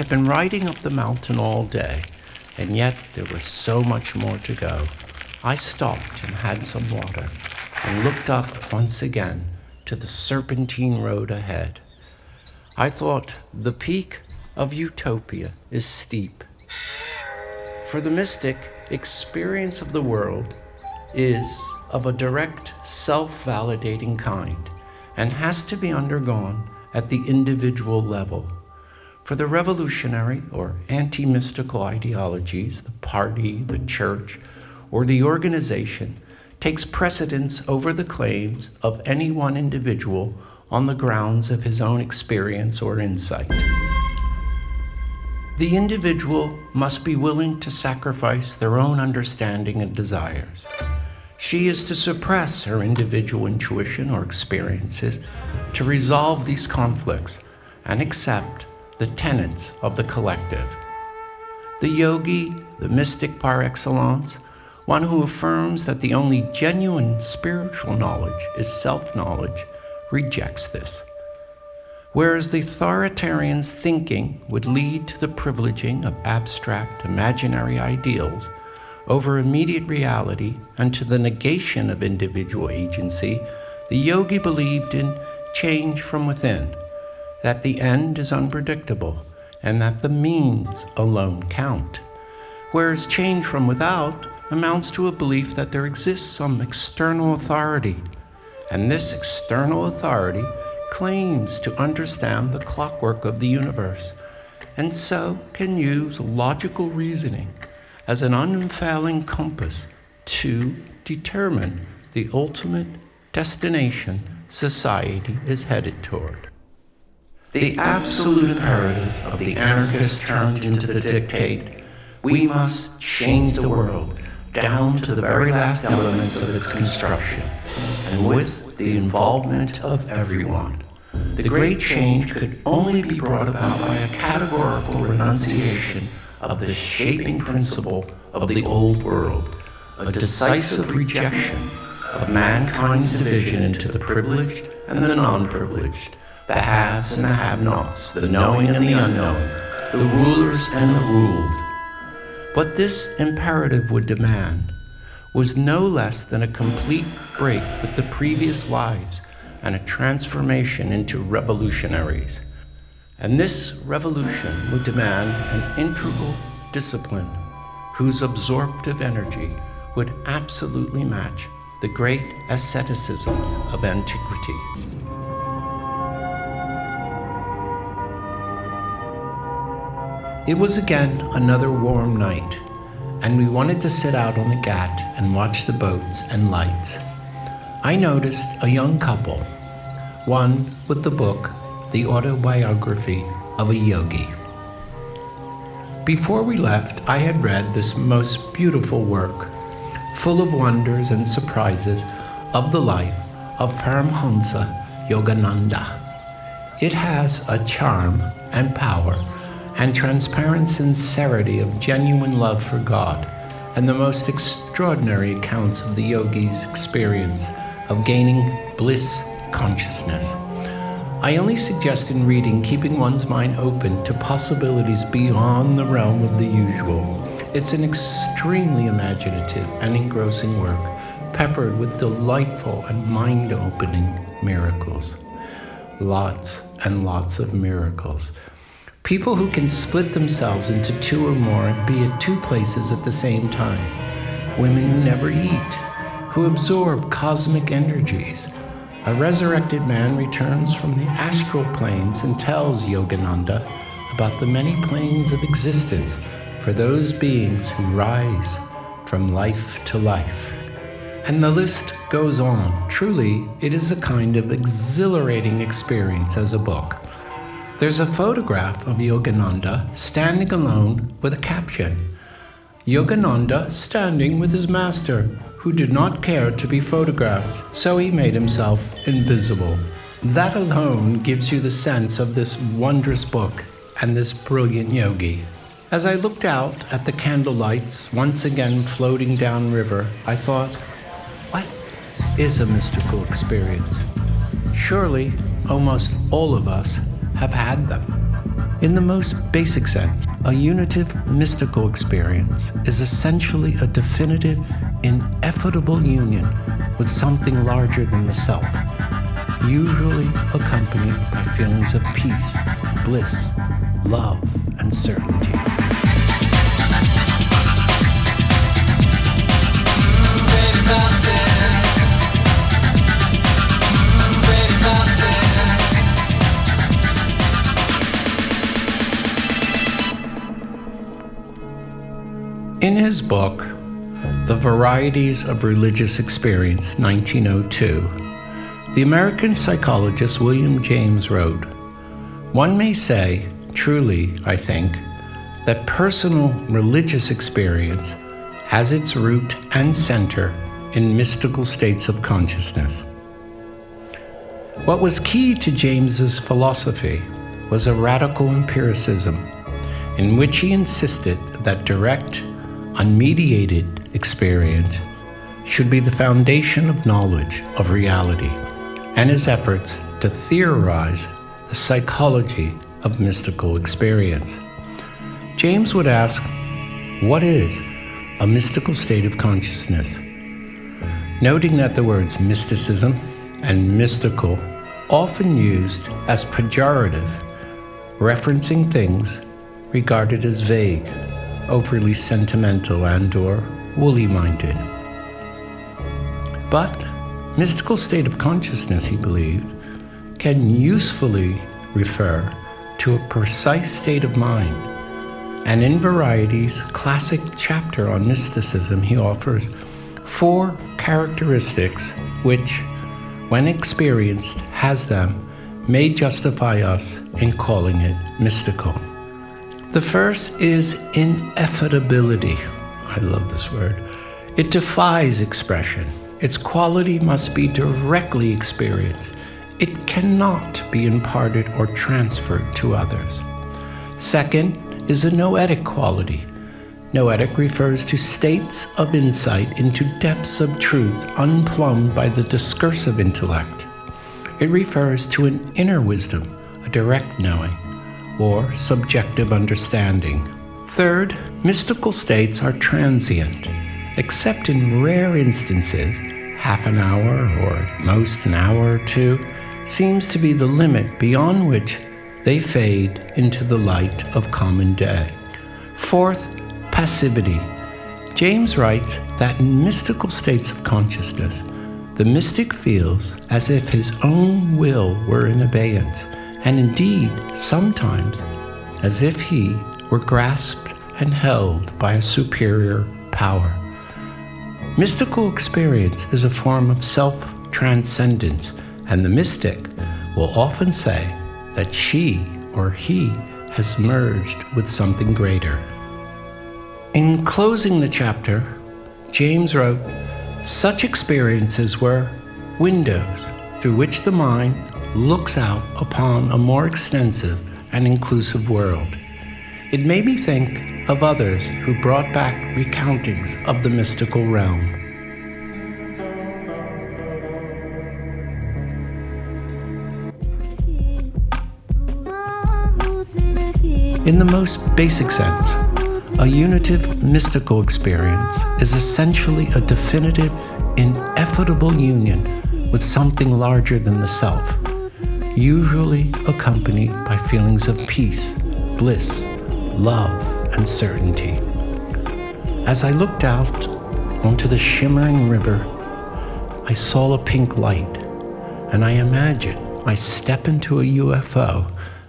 had been riding up the mountain all day, and yet there was so much more to go. I stopped and had some water, and looked up once again to the serpentine road ahead. I thought, the peak of utopia is steep. For the mystic, experience of the world is of a direct, self-validating kind, and has to be undergone at the individual level. For the revolutionary or anti-mystical ideologies, the party, the church, or the organization takes precedence over the claims of any one individual on the grounds of his own experience or insight. The individual must be willing to sacrifice their own understanding and desires. She is to suppress her individual intuition or experiences to resolve these conflicts and accept the tenets of the collective. The yogi, the mystic par excellence, one who affirms that the only genuine spiritual knowledge is self-knowledge, rejects this. Whereas the authoritarian's thinking would lead to the privileging of abstract, imaginary ideals over immediate reality and to the negation of individual agency, the yogi believed in change from within, that the end is unpredictable, and that the means alone count. Whereas change from without amounts to a belief that there exists some external authority, and this external authority claims to understand the clockwork of the universe, and so can use logical reasoning as an unfailing compass to determine the ultimate destination society is headed toward. The absolute imperative of the anarchist turned into the dictate, we must change the world down to the very last elements of its construction, and with the involvement of everyone. The great change could only be brought about by a categorical renunciation of the shaping principle of the old world, a decisive rejection of mankind's division into the privileged and the non-privileged, the haves and the have-nots, the knowing and the unknowing, the rulers and the ruled. What this imperative would demand was no less than a complete break with the previous lives and a transformation into revolutionaries. And this revolution would demand an integral discipline whose absorptive energy would absolutely match the great asceticisms of antiquity. It was again another warm night, and we wanted to sit out on the ghat and watch the boats and lights. I noticed a young couple, one with the book, The Autobiography of a Yogi. Before we left, I had read this most beautiful work, full of wonders and surprises of the life of Paramhansa Yogananda. It has a charm and power and transparent sincerity of genuine love for God, and the most extraordinary accounts of the yogi's experience of gaining bliss consciousness. I only suggest in reading keeping one's mind open to possibilities beyond the realm of the usual. It's an extremely imaginative and engrossing work, peppered with delightful and mind-opening miracles. Lots and lots of miracles. People who can split themselves into two or more and be at two places at the same time. Women who never eat, who absorb cosmic energies. A resurrected man returns from the astral planes and tells Yogananda about the many planes of existence for those beings who rise from life to life. And the list goes on. Truly, it is a kind of exhilarating experience as a book. There's a photograph of Yogananda standing alone with a caption, Yogananda standing with his master, who did not care to be photographed, so he made himself invisible. That alone gives you the sense of this wondrous book and this brilliant yogi. As I looked out at the candlelights once again floating downriver, I thought, what is a mystical experience? Surely almost all of us have had them. In the most basic sense, a unitive mystical experience is essentially a definitive, ineffable union with something larger than the self, usually accompanied by feelings of peace, bliss, love, and certainty. In his book, The Varieties of Religious Experience, 1902, the American psychologist William James wrote, "One may say, truly, I think, that personal religious experience has its root and center in mystical states of consciousness." What was key to James's philosophy was a radical empiricism in which he insisted that direct, unmediated experience should be the foundation of knowledge of reality, and his efforts to theorize the psychology of mystical experience. James would ask, what is a mystical state of consciousness? Noting that the words mysticism and mystical often used as pejorative, referencing things regarded as vague, overly sentimental and/or woolly-minded. But mystical state of consciousness, he believed, can usefully refer to a precise state of mind. And in Variety's classic chapter on mysticism, he offers 4 characteristics which, when experienced, may justify us in calling it mystical. The first is ineffability. I love this word. It defies expression. Its quality must be directly experienced. It cannot be imparted or transferred to others. Second is a noetic quality. Noetic refers to states of insight into depths of truth unplumbed by the discursive intellect. It refers to an inner wisdom, a direct knowing, or subjective understanding. Third, mystical states are transient, except in rare instances, half an hour or at most an hour or 2 seems to be the limit beyond which they fade into the light of common day. Fourth, passivity. James writes that in mystical states of consciousness, the mystic feels as if his own will were in abeyance, and indeed, sometimes, as if he were grasped and held by a superior power. Mystical experience is a form of self-transcendence, and the mystic will often say that she or he has merged with something greater. In closing the chapter, James wrote, "Such experiences were windows through which the mind looks out upon a more extensive and inclusive world. It made me think of others who brought back recountings of the mystical realm." In the most basic sense, a unitive mystical experience is essentially a definitive, ineffable union with something larger than the self, usually accompanied by feelings of peace, bliss, love, and certainty. As I looked out onto the shimmering river, I saw a pink light, and I imagined I step into a UFO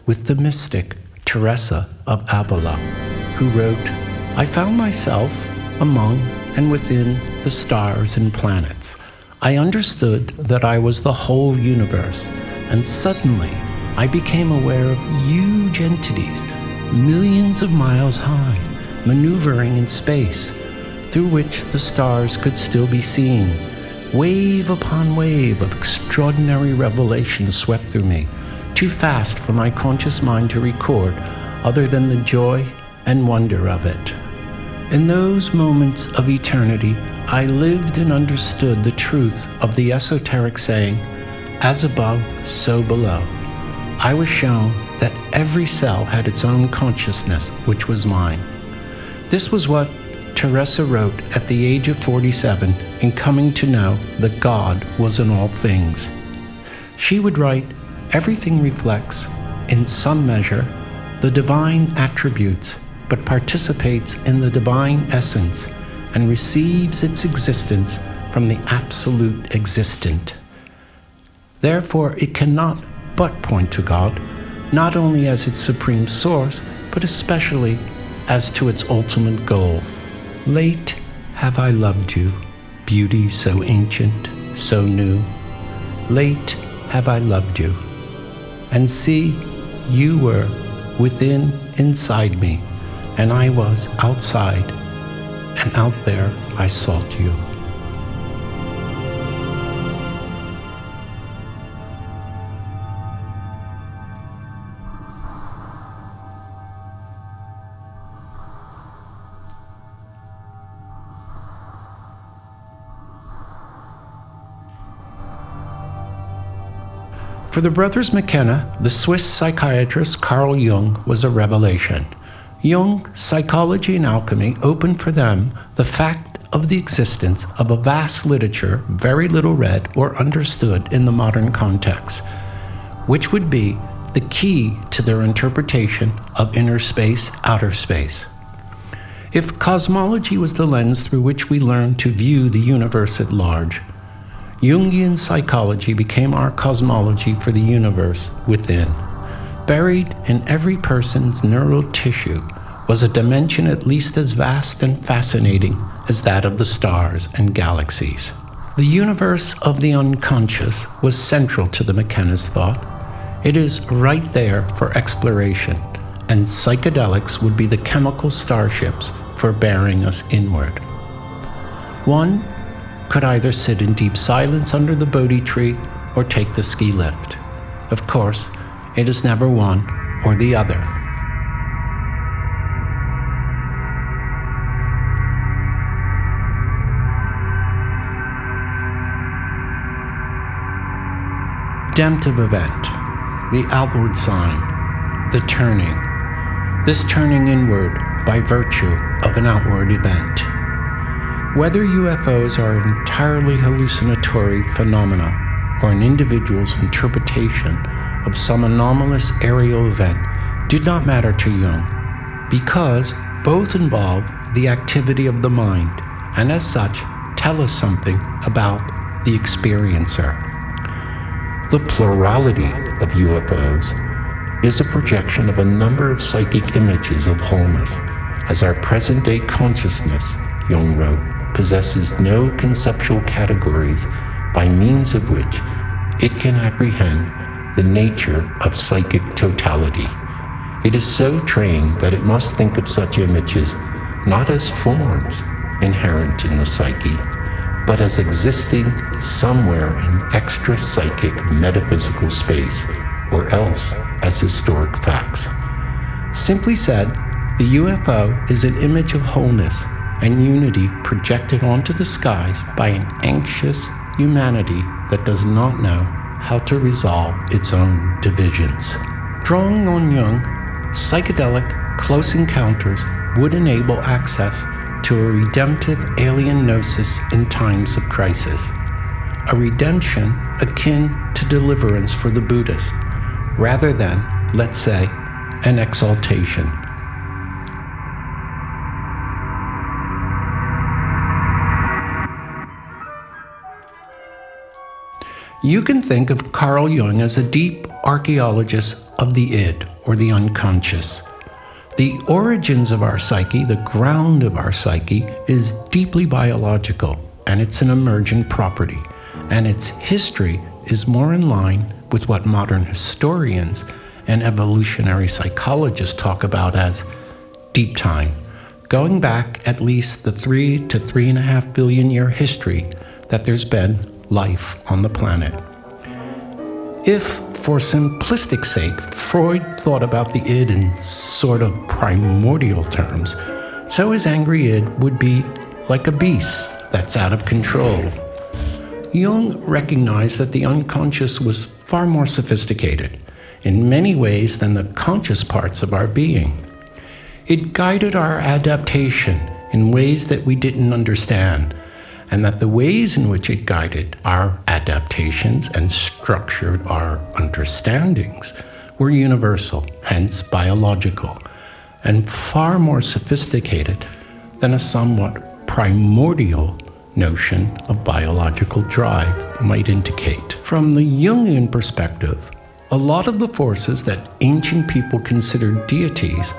with the mystic Teresa of Avila, who wrote, "I found myself among and within the stars and planets. I understood that I was the whole universe, and suddenly I became aware of huge entities, millions of miles high, maneuvering in space, through which the stars could still be seen. Wave upon wave of extraordinary revelations swept through me, too fast for my conscious mind to record, other than the joy and wonder of it. In those moments of eternity, I lived and understood the truth of the esoteric saying, 'As above, so below.' I was shown that every cell had its own consciousness, which was mine. This was what Teresa wrote at the age of 47 in coming to know that God was in all things. She would write, "Everything reflects, in some measure, the divine attributes, but participates in the divine essence and receives its existence from the absolute existent. Therefore, it cannot but point to God, not only as its supreme source, but especially as to its ultimate goal. Late have I loved you, beauty so ancient, so new. Late have I loved you. And see, you were within, inside me, and I was outside, and out there I sought you." For the brothers McKenna, the Swiss psychiatrist Carl Jung was a revelation. Jung, psychology and alchemy opened for them the fact of the existence of a vast literature very little read or understood in the modern context, which would be the key to their interpretation of inner space, outer space. If cosmology was the lens through which we learn to view the universe at large, Jungian psychology became our cosmology for the universe within. Buried in every person's neural tissue was a dimension at least as vast and fascinating as that of the stars and galaxies. The universe of the unconscious was central to the McKenna's thought. It is right there for exploration, and psychedelics would be the chemical starships for bearing us inward. One could either sit in deep silence under the Bodhi tree or take the ski lift. Of course, it is never one or the other. Redemptive event, the outward sign, the turning. This turning inward by virtue of an outward event. Whether UFOs are entirely hallucinatory phenomena or an individual's interpretation of some anomalous aerial event did not matter to Jung, because both involve the activity of the mind, and as such tell us something about the experiencer. The plurality of UFOs is a projection of a number of psychic images of wholeness, as our present-day consciousness, Jung wrote, possesses no conceptual categories by means of which it can apprehend the nature of psychic totality. It is so trained that it must think of such images not as forms inherent in the psyche, but as existing somewhere in extra-psychic metaphysical space, or else as historic facts. Simply said, the UFO is an image of wholeness and unity projected onto the skies by an anxious humanity that does not know how to resolve its own divisions. Drawing on Jung, psychedelic close encounters would enable access to a redemptive alien gnosis in times of crisis, a redemption akin to deliverance for the Buddhist, rather than, let's say, an exaltation. You can think of Carl Jung as a deep archaeologist of the id, or the unconscious. The origins of our psyche, the ground of our psyche, is deeply biological, and it's an emergent property, and its history is more in line with what modern historians and evolutionary psychologists talk about as deep time, going back at least the 3 to 3.5 billion year history that there's been life on the planet. If, for simplistic sake, Freud thought about the id in sort of primordial terms, so his angry id would be like a beast that's out of control. Jung recognized that the unconscious was far more sophisticated. in many ways than the conscious parts of our being. It guided our adaptation in ways that we didn't understand, and that the ways in which it guided our adaptations and structured our understandings were universal, hence biological, and far more sophisticated than a somewhat primordial notion of biological drive might indicate. From the Jungian perspective, a lot of the forces that ancient people considered deities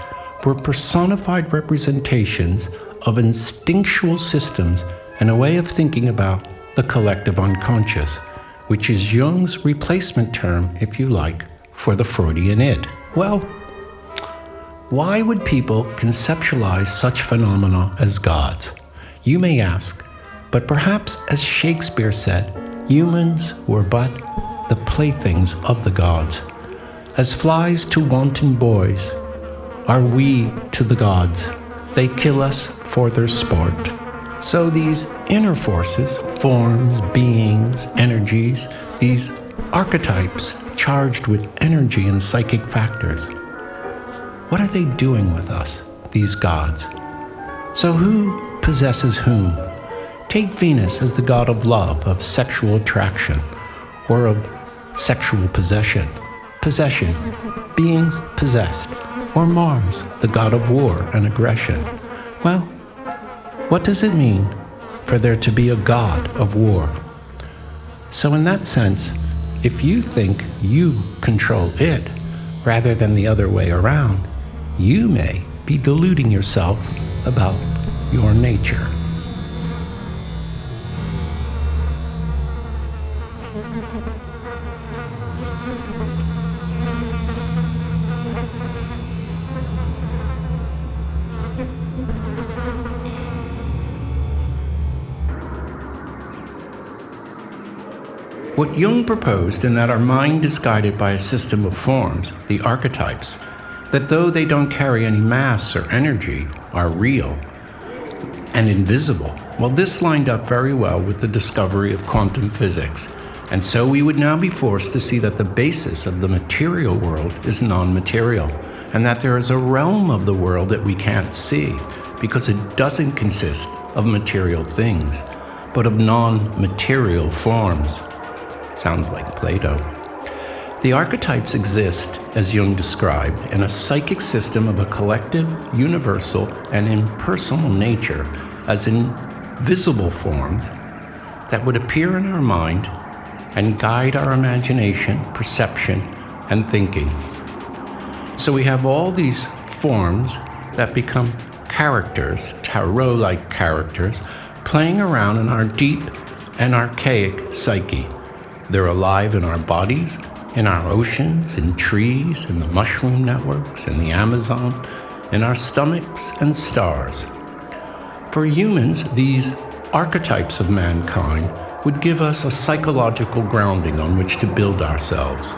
were personified representations of instinctual systems and a way of thinking about the collective unconscious, which is Jung's replacement term, if you like, for the Freudian id. Well, why would people conceptualize such phenomena as gods? You may ask, but perhaps, as Shakespeare said, humans were but the playthings of the gods. As flies to wanton boys, are we to the gods. They kill us for their sport. So these inner forces, forms, beings, energies, these archetypes charged with energy and psychic factors, what are they doing with us, these gods? So who possesses whom? Take Venus as the god of love, of sexual attraction, or of sexual possession. Possession, beings possessed. Or Mars, the god of war and aggression. Well, what does it mean for there to be a god of war? So in that sense, if you think you control it rather than the other way around, you may be deluding yourself about your nature. What Jung proposed in that our mind is guided by a system of forms, the archetypes, that though they don't carry any mass or energy, are real and invisible. Well, this lined up very well with the discovery of quantum physics, and so we would now be forced to see that the basis of the material world is non-material, and that there is a realm of the world that we can't see, because it doesn't consist of material things, but of non-material forms. Sounds like Plato. The archetypes exist, as Jung described, in a psychic system of a collective, universal, and impersonal nature, as invisible forms that would appear in our mind and guide our imagination, perception, and thinking. So we have all these forms that become characters, tarot-like characters, playing around in our deep and archaic psyche. They're alive in our bodies, in our oceans, in trees, in the mushroom networks, in the Amazon, in our stomachs and stars. For humans, these archetypes of mankind would give us a psychological grounding on which to build ourselves.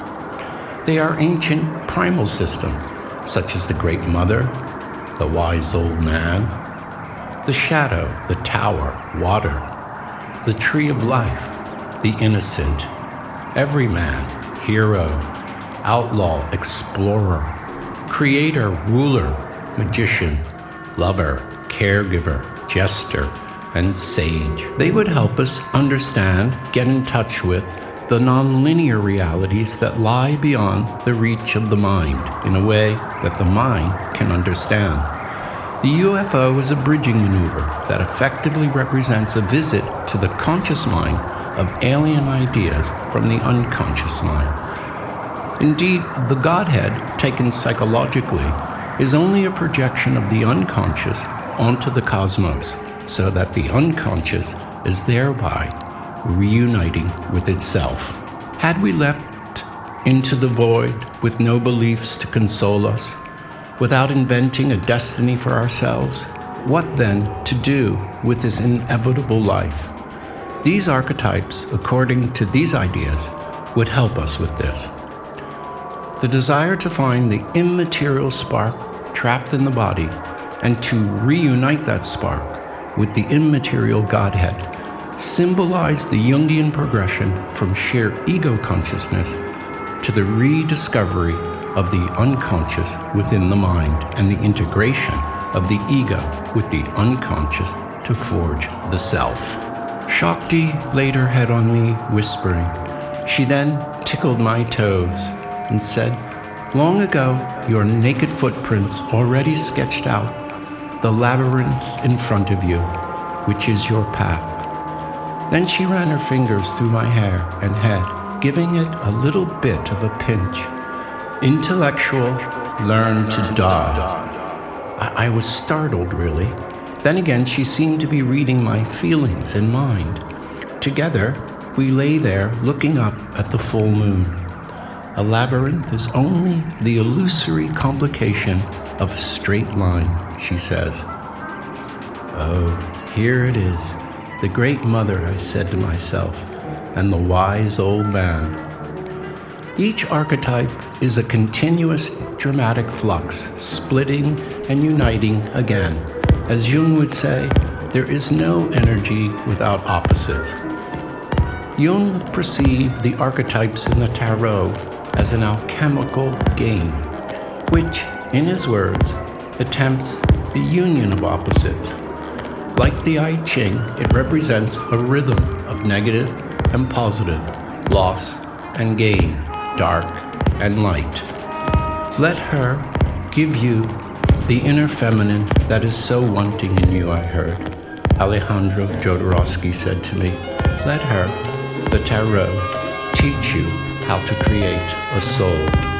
They are ancient primal systems, such as the Great Mother, the Wise Old Man, the Shadow, the Tower, Water, the Tree of Life, the Innocent, Everyman, Hero, Outlaw, Explorer, Creator, Ruler, Magician, Lover, Caregiver, Jester, and Sage. They would help us understand, get in touch with, the non-linear realities that lie beyond the reach of the mind in a way that the mind can understand. The UFO is a bridging maneuver that effectively represents a visit to the conscious mind of alien ideas from the unconscious mind. Indeed, the Godhead, taken psychologically, is only a projection of the unconscious onto the cosmos, so that the unconscious is thereby reuniting with itself. Had we leapt into the void with no beliefs to console us, without inventing a destiny for ourselves, what then to do with this inevitable life? These archetypes, according to these ideas, would help us with this. The desire to find the immaterial spark trapped in the body and to reunite that spark with the immaterial Godhead symbolized the Jungian progression from sheer ego consciousness to the rediscovery of the unconscious within the mind and the integration of the ego with the unconscious to forge the self. Shakti laid her head on me, whispering. She then tickled my toes and said, "Long ago, your naked footprints already sketched out the labyrinth in front of you, which is your path." Then she ran her fingers through my hair and head, giving it a little bit of a pinch. "Intellectual, learn to die." I was startled, really. Then again, she seemed to be reading my feelings and mind. Together, we lay there looking up at the full moon. A labyrinth is only the illusory complication of a straight line, she says. Oh, here it is, the great mother, I said to myself, and the wise old man. Each archetype is a continuous dramatic flux, splitting and uniting again. As Jung would say, there is no energy without opposites. Jung perceived the archetypes in the tarot as an alchemical game, which, in his words, attempts the union of opposites. Like the I Ching, it represents a rhythm of negative and positive, loss and gain, dark and light. Let her give you the inner feminine that is so wanting in you, I heard. Alejandro Jodorowsky said to me, let her, the tarot, teach you how to create a soul.